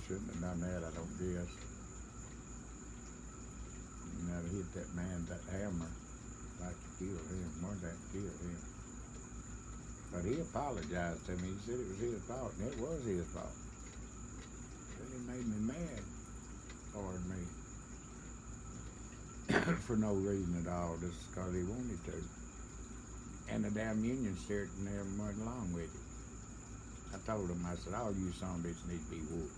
shouldn't have done that, I don't guess. You know, to hit that man with that hammer, like to kill him. Wanted that to kill him. But he apologized to me. He said it was his fault, and it was his fault. But he made me mad, toward me, for no reason at all, just because he wanted to. And the damn union steered and never went along with it. I told him, I said, all you son of bitches need to be whooped.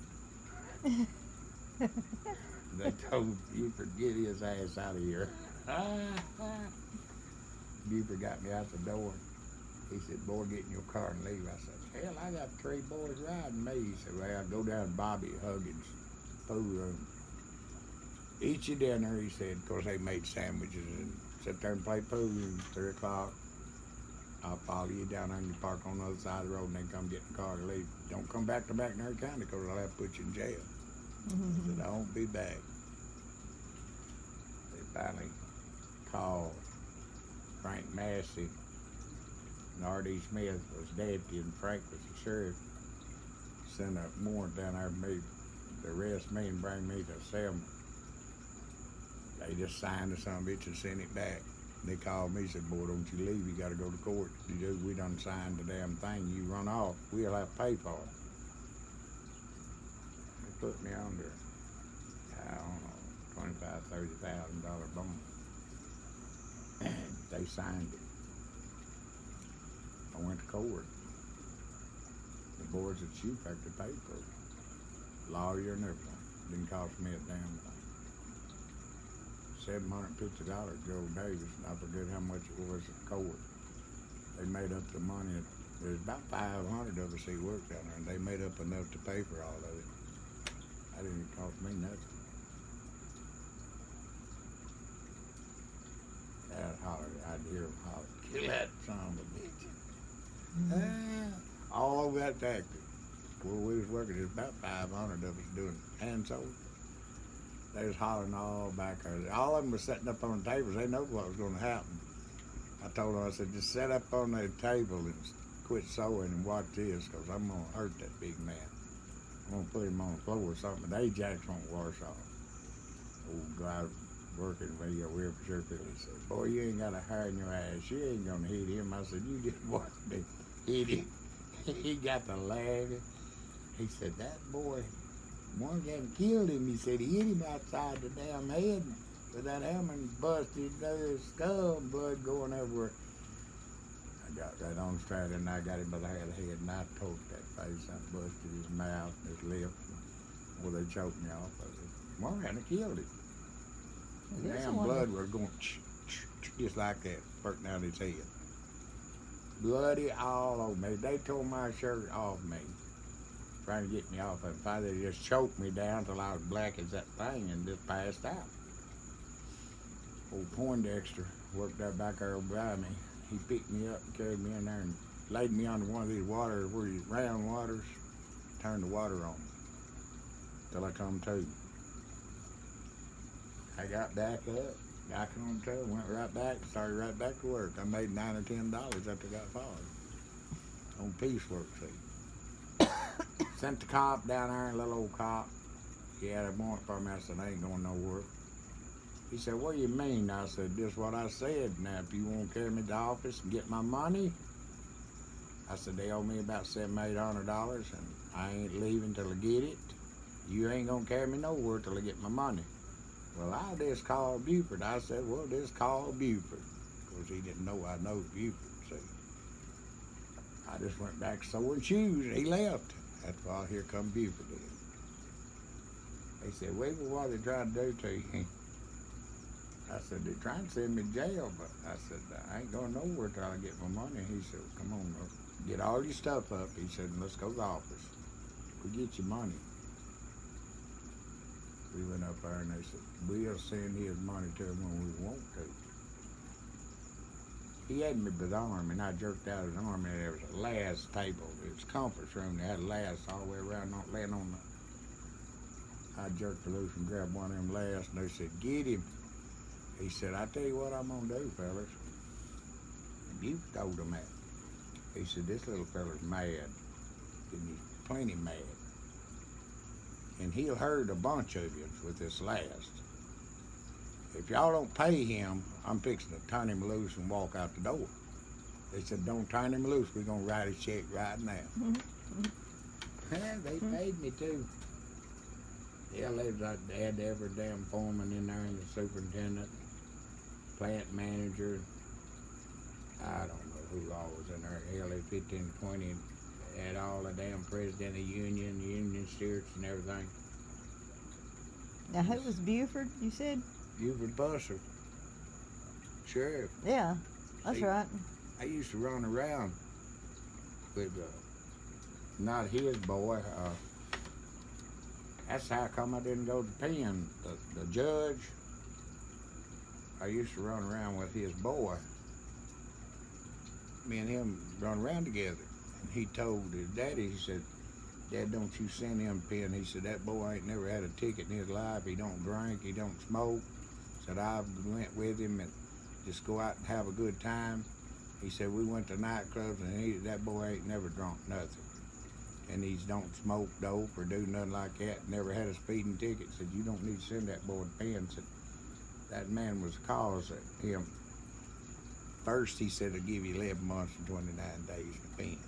They told Buford, get his ass out of here. Buford got me out the door. He said, boy, get in your car and leave. I said, hell, I got 3 boys riding me. He said, well, go down to Bobby Huggins' pool room. Eat your dinner, he said, because they made sandwiches, and sit there and play pool at 3 o'clock. I'll follow you down there and you park on the other side of the road and then come get in the car and leave. Don't come back to McNair County because I'll have to put you in jail. I said, I won't be back. They finally called Frank Massey, and R.D. Smith was deputy and Frank was the sheriff. Sent a warrant down there for me to arrest me and bring me to Selma. They just signed the son of a bitch and sent it back. They called me and said, boy, don't you leave, you gotta go to court. You do, we done signed the damn thing, you run off, we'll have to pay for it. They put me under, I don't know, $25,000, $30,000 bond. They signed it. I went to court. The boys at Shoe Factory paid for it. Lawyer and everything. Didn't cost me a damn thing. $750, Joe Davis, and I forget how much it was at court. They made up the money. There's about 500 of us he worked down there, and they made up enough to pay for all of it. That didn't cost me nothing. I'd holler, I'd hear him holler, kill that son of a bitch. All over that factory. Where we was working, there's about 500 of us doing hand sewing. They was hollering all back there. All of them were sitting up on the tables. They know what was going to happen. I told them, I said, just sit up on the table and quit sewing and watch this, because I'm going to hurt that big man. I'm going to put him on the floor or something. The Ajax won't wash off. Old guy working with me over here for sure. He said, boy, you ain't got a hair in your ass. You ain't going to hit him. I said, you just watch me hit him. He got to laughing. He said, that boy, one of them killed him. He said he hit him outside the damn head with that hammer and busted his skull, blood going everywhere. I got right on straight and I got him by the head and I poked that face. I busted his mouth and his lip. Well, they choked me off of it. One had killed him. The damn blood was going just like that, spurting out his head. Bloody all over me. They tore my shirt off me, trying to get me off of it. Finally, they just choked me down till I was black as that thing and just passed out. Old Poindexter worked there back there by me. He picked me up and carried me in there and laid me under one of these waters where these round waters, turned the water on till I come to. I got back up, back on to, went right back, started right back to work. I made $9 or $10 after I got fired on piecework, see. Sent the cop down there, a little old cop. He had a warrant for me. I said, I ain't going nowhere. He said, what do you mean? I said, just what I said. Now, if you want to carry me to the office and get my money, I said, they owe me about $700, $800, and I ain't leaving till I get it. You ain't going to carry me nowhere till I get my money. Well, I just called Buford. I said, well, just call Buford. Because he didn't know I know Buford, see. I just went back sewing shoes. He left. That's why here come Buford in. They said, wait, what are they trying to do to you? I said, they're trying to send me to jail, but I said, I ain't going nowhere till I get my money. He said, come on, get all your stuff up. He said, let's go to the office. We get your money. We went up there and they said, we'll send his money to him when we want to. He had me by the arm and I jerked out his arm and there was a last table. It was a conference room. They had a last all the way around, not laying on the. I jerked it loose and grabbed one of them lasts and they said, get him. He said, I tell you what I'm gonna do, fellas. And you told him that. He said, this little fella's mad. And he's plenty mad. and he'll herd a bunch of you with this last. If y'all don't pay him, I'm fixing to turn him loose and walk out the door. They said, don't turn him loose. We're going to write a check right now. They paid me too. Yeah, they had every damn foreman in there and the superintendent, plant manager. I don't know who all was in there. Hell, they 15, 20, had all the damn president of the union steers and everything. Now, who was Buford, you said? Buford Busser, sheriff. Yeah, that's right. I used to run around with, not his boy. That's how come I didn't go to pen. The judge, I used to run around with his boy. Me and him run around together. And he told his daddy, he said, Dad, don't you send him pen. He said, that boy ain't never had a ticket in his life. He don't drink, he don't smoke. Said, I went with him and just go out and have a good time. He said, we went to nightclubs and that boy ain't never drunk nothing. And he don't smoke dope or do nothing like that. Never had a speeding ticket. Said, you don't need to send that boy to pen. Said, that man was cause of him. First, he said, I'll give you 11 months and 29 days to pen.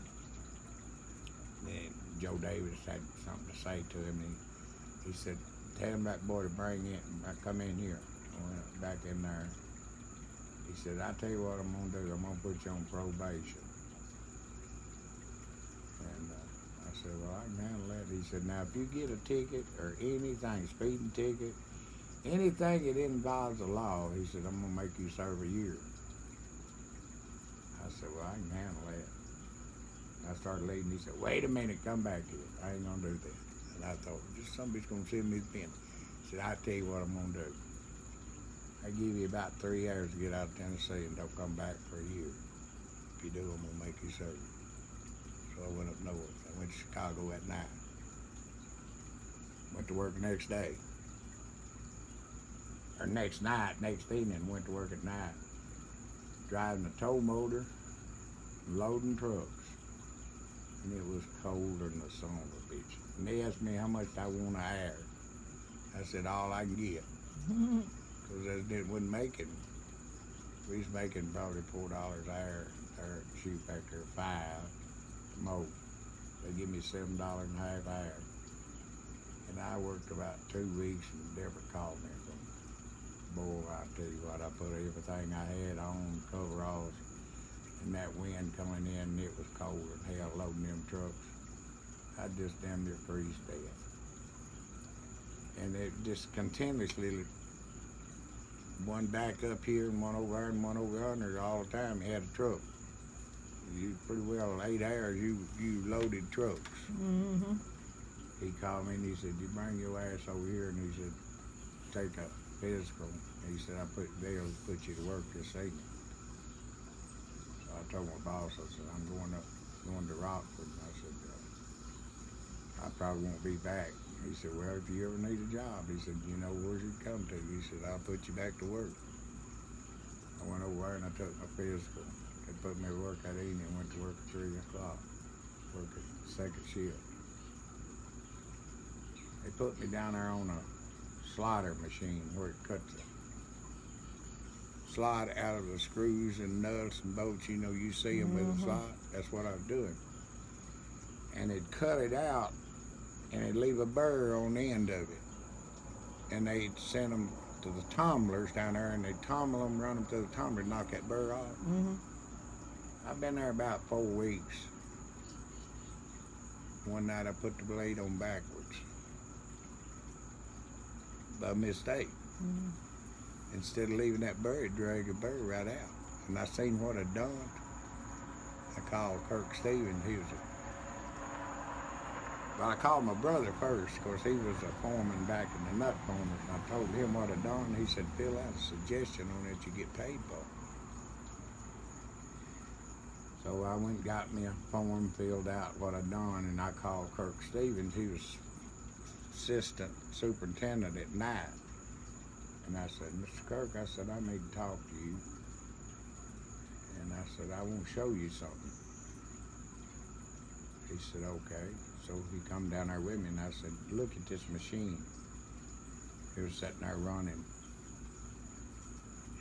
Then Joe Davis had something to say to him. He said, tell him that boy to bring in, come in here. I went back in there. He said, I tell you what I'm going to do. I'm going to put you on probation. And I said, well, I can handle that. He said, now, if you get a ticket or anything, speeding ticket, anything that involves the law, he said, I'm going to make you serve a year. I said, well, I can handle that. I started leaving. He said, wait a minute, come back here. I ain't going to do that. And I thought, just somebody's going to send me the pen. He said, I tell you what I'm going to do. I give you about 3 hours to get out of Tennessee and don't come back for a year. If you do, I'm going to make you serve. So I went up north. I went to Chicago at night. Went to work the next day. Or next night, next evening, went to work at night. Driving a tow motor, loading trucks. And it was colder than the son of a bitch. And they asked me how much I want an hour. I said, all I can get. Because they wouldn't make it. We was making probably $4 an hour or shoot back there 5 most. They give me $7 and a half hour. And I worked about 2 weeks and Deborah called me from, boy, I tell you what, I put everything I had on, coveralls, and that wind coming in, and it was cold as hell loading them trucks. I just damn near freeze to death. And it just continuously, one back up here and one over there and one over there all the time. He had a truck. You pretty well 8 hours you loaded trucks. Mm-hmm. He called me and he said, you bring your ass over here, and he said, take a physical. He said, they'll put you to work this evening. So I told my boss, I said, I'm going to Rockford. And I said, I probably won't be back. He said, well, if you ever need a job, he said, you know where you come to. He said, I'll put you back to work. I went over there and I took my physical. They put me to work that evening and went to work at 3 o'clock, work at second shift. They put me down there on a slider machine where it cuts the slide out of the screws and nuts and bolts. You know, you see them with a slide. That's what I was doing. And they'd cut it out and they'd leave a burr on the end of it. And they'd send them to the tumblers down there, and they'd tumble them, run them through the tumbler, knock that burr off. Mm-hmm. I've been there about 4 weeks. One night I put the blade on backwards by mistake. Mm-hmm. Instead of leaving that burr, it dragged the burr right out. And I seen what I'd done. I called Kirk Stevens. Well, I called my brother first, because he was a foreman back in the nut corners. And I told him what I'd done. He said, fill out a suggestion on it you get paid for. So I went and got me a form, filled out what I'd done, and I called Kirk Stevens. He was assistant superintendent at night. And I said, Mr. Kirk, I said, I need to talk to you. And I said, I want to show you something. He said, okay. So he come down there with me, and I said, look at this machine. He was sitting there running.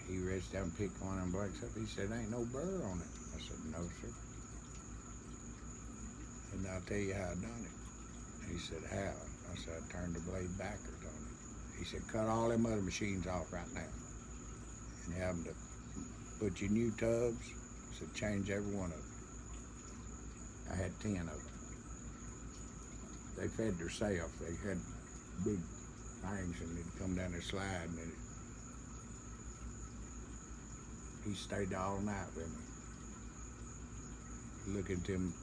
He reached down and picked one of them blocks up. He said, ain't no burr on it. I said, no, sir. And I'll tell you how I done it. He said, how? I said, I turned the blade backwards on it. He said, cut all them other machines off right now. And have them to put your new tubs. I said, change every one of them. I had 10 of them. They fed themselves. They had big things, and they'd come down the slide, and he stayed all night with me, looking at them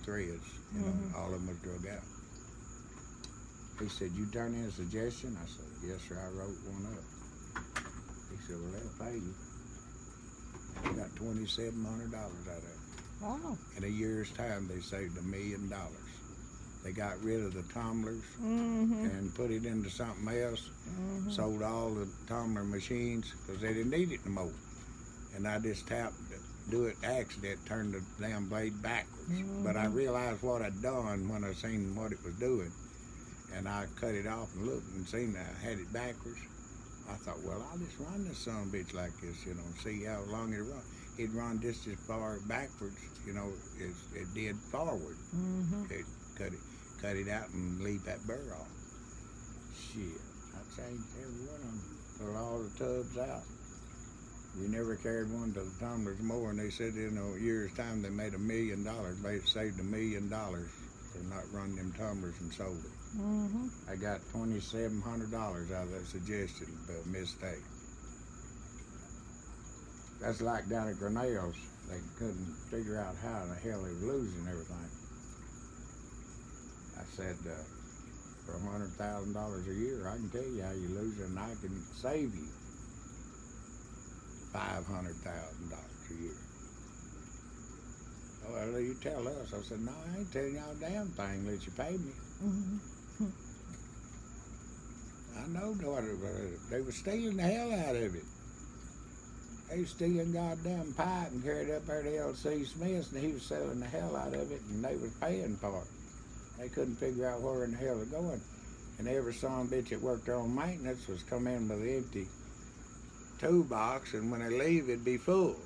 threads, you know, all of them was drug out. He said, you turn in a suggestion? I said, yes, sir, I wrote one up. He said, well, they'll pay you. I got $2,700 out of it. Wow. In a year's time, they saved $1 million. They got rid of the tumblers and put it into something else, sold all the tumbler machines because they didn't need it no more. And I just happened to do it accident, turned the damn blade backwards. But I realized what I'd done when I seen what it was doing. And I cut it off and looked and seen I had it backwards. I thought, well, I'll just run this son of a bitch like this, you know, and see how long it'll run. It'd run just as far backwards, you know, as it did forward. It cut it out and leave that burr off. Shit, I changed every one of them, pulled all the tubs out. We never carried one to the tumblers more, and they said in a year's time they made $1 million. They saved $1 million for not running them tumblers and sold it. I got $2,700 out of that suggestion by mistake. That's like down at Grinnell's. They couldn't figure out how in the hell they were losing everything. I said, for $100,000 a year, I can tell you how you lose it, and I can save you $500,000 a year. Oh, well, you tell us. I said, no, I ain't telling y'all a damn thing unless you pay me. I know what it was. They were stealing the hell out of it. They was stealing goddamn pipe and carried it up there to L.C. Smith's, and he was selling the hell out of it, and they was paying for it. They couldn't figure out where in the hell they're going. And every son of a bitch that worked there on maintenance was come in with an empty toolbox, and when they leave, it'd be full.